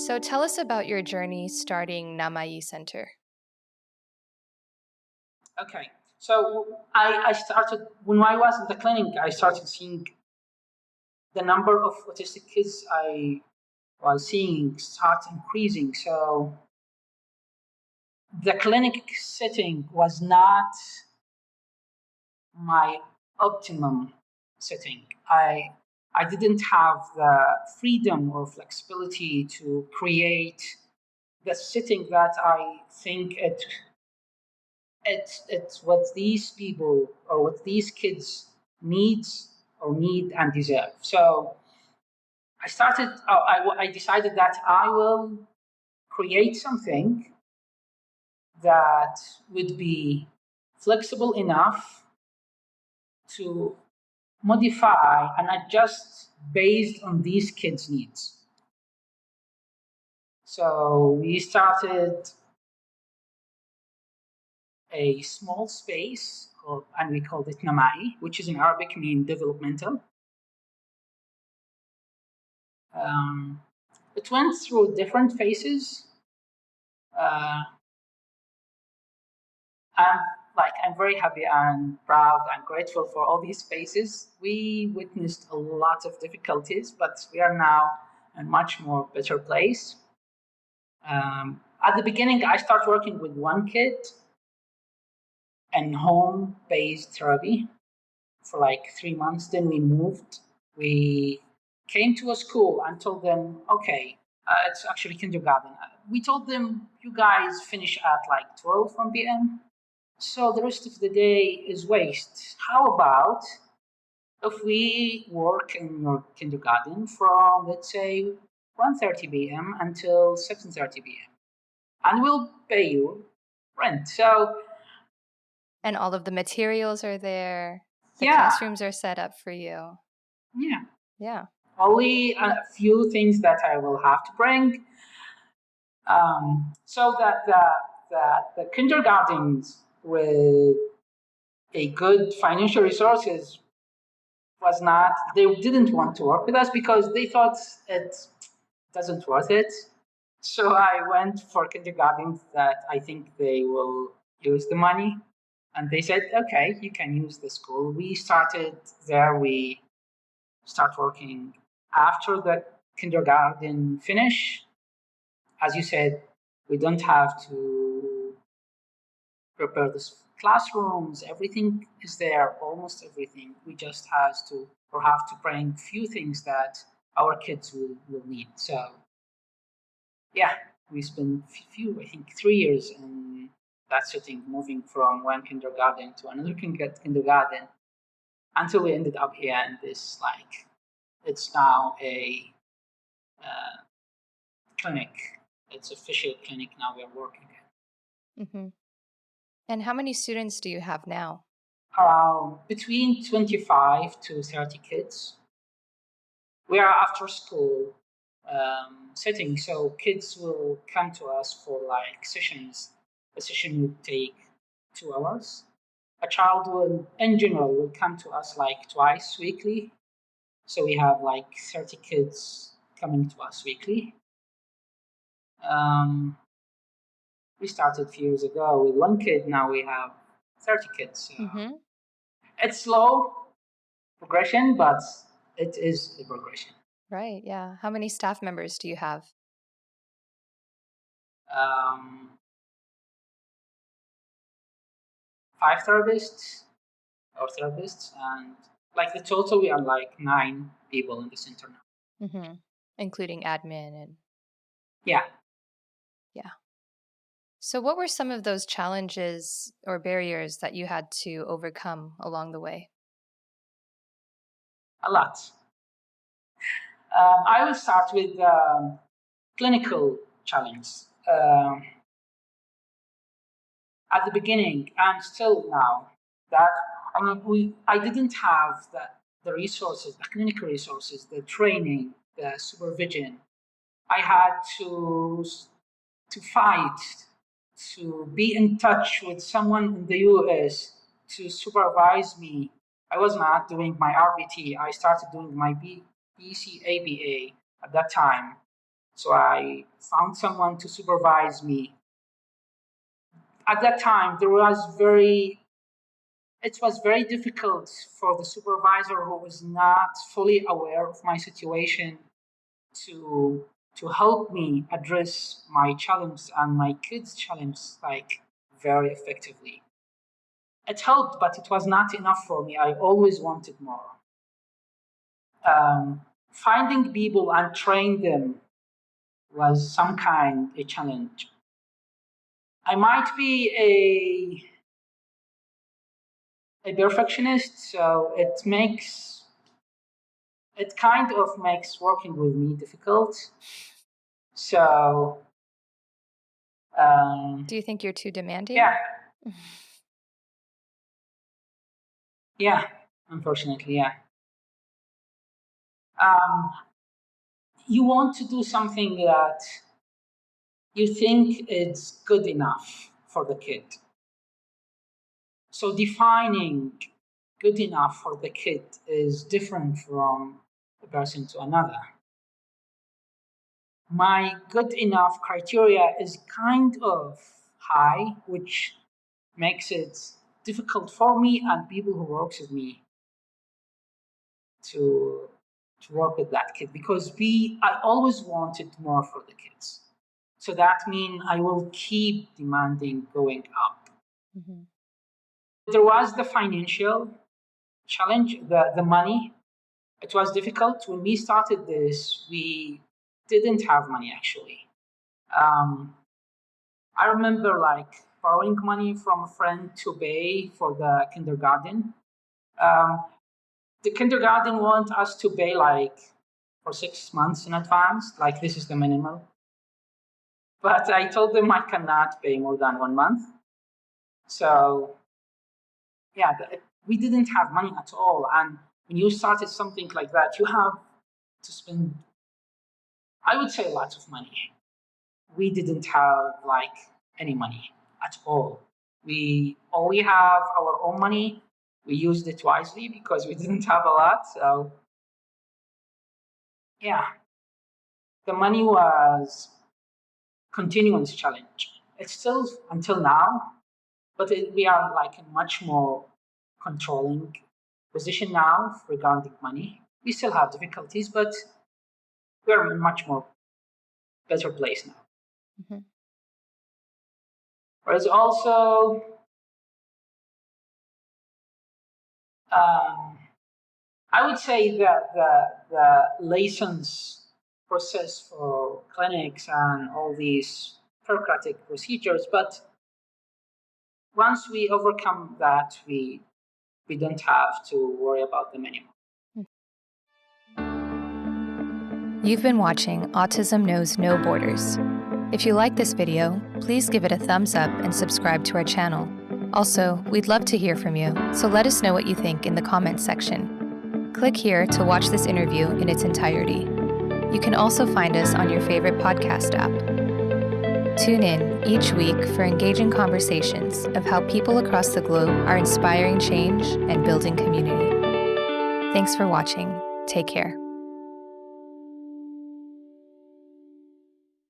So tell us about your journey starting Namaee Center. Okay, so I started, when I was in the clinic, I started seeing the number of autistic kids I was seeing start increasing. So the clinic setting was not my optimum setting. I didn't have the freedom or flexibility to create the setting that I think it's what these people or what these kids needs or need and deserve. So I decided that I will create something that would be flexible enough to modify and adjust based on these kids' needs. So we started a small space and we called it Namaee, which is in Arabic mean developmental. It went through different phases. I'm very happy and proud and grateful for all these phases. We witnessed a lot of difficulties, but we are now in a much more better place. At the beginning, I started working with one kid in home-based therapy for like 3 months. Then we moved. We came to a school and told them, okay, it's actually kindergarten. We told them, you guys finish at like 12 p.m. So the rest of the day is waste. How about if we work in your kindergarten from, let's say, 1:30 p.m. until 7:30 p.m. and we'll pay you rent. So, and all of the materials are there. The yeah, classrooms are set up for you. Yeah. Only a few things that I will have to bring. So that the kindergartens with a good financial resources they didn't want to work with us because they thought it doesn't worth it. So I went for kindergartens that I think they will use the money. And they said, okay, you can use the school. We started there. We start working after the kindergarten finish. As you said, we don't have to prepare the classrooms. Everything is there, almost everything. We just have to bring few things that our kids will need. So yeah, we spent I think 3 years in that setting, moving from one kindergarten to another kindergarten until we ended up here in this, like, it's now a clinic. It's official clinic now we are working at. Mm-hmm. And how many students do you have now? Between 25 to 30 kids. We are after school setting, so kids will come to us for like sessions. A session would take 2 hours. A child will, in general, will come to us like twice weekly. So we have like 30 kids coming to us weekly. We started a few years ago with one kid. Now we have 30 kids. It's slow progression, but it is a progression. Right, yeah. How many staff members do you have? 5 therapists, and like the total, we are like 9 people in the center now. Mm-hmm. Including admin and... Yeah. So what were some of those challenges or barriers that you had to overcome along the way? A lot. I will start with clinical challenge. At the beginning and still now, that I didn't have the resources, the clinical resources, the training, the supervision. I had to fight to be in touch with someone in the US to supervise me. I was not doing my RBT. I started doing my BCABA at that time. So I found someone to supervise me. At that time, it was very difficult for the supervisor who was not fully aware of my situation to help me address my challenge and my kids' challenge like very effectively. It helped, but it was not enough for me. I always wanted more. Finding people and train them was some kind a challenge. I might be a perfectionist, so it kind of makes working with me difficult. So, Do you think you're too demanding? yeah, yeah, unfortunately, yeah. You want to do something that you think is good enough for the kid. So defining good enough for the kid is different from a person to another. My good enough criteria is kind of high, which makes it difficult for me and people who work with me to work with that kid, because I always wanted more for the kids. So that means I will keep demanding going up. Mm-hmm. There was the financial challenge, the money. It was difficult. When we started this, we didn't have money actually. I remember like borrowing money from a friend to pay for the kindergarten. The kindergarten want us to pay like for 6 months in advance, like this is the minimum. But I told them I cannot pay more than 1 month. So yeah, we didn't have money at all. And when you started something like that, you have to spend, I would say, lots of money. We didn't have like any money at all. We only have our own money. We used it wisely because we didn't have a lot. So yeah, the money was continuous challenge. It's still until now, but we are like in much more controlling position now regarding money. We still have difficulties, but we're in a much more better place now. Mm-hmm. Whereas also, I would say that the license process for clinics and all these bureaucratic procedures, but once we overcome that, we don't have to worry about them anymore. You've been watching Autism Knows No Borders. If you like this video, please give it a thumbs up and subscribe to our channel. Also, we'd love to hear from you, so let us know what you think in the comments section. Click here to watch this interview in its entirety. You can also find us on your favorite podcast app. Tune in each week for engaging conversations of how people across the globe are inspiring change and building community. Thanks for watching. Take care.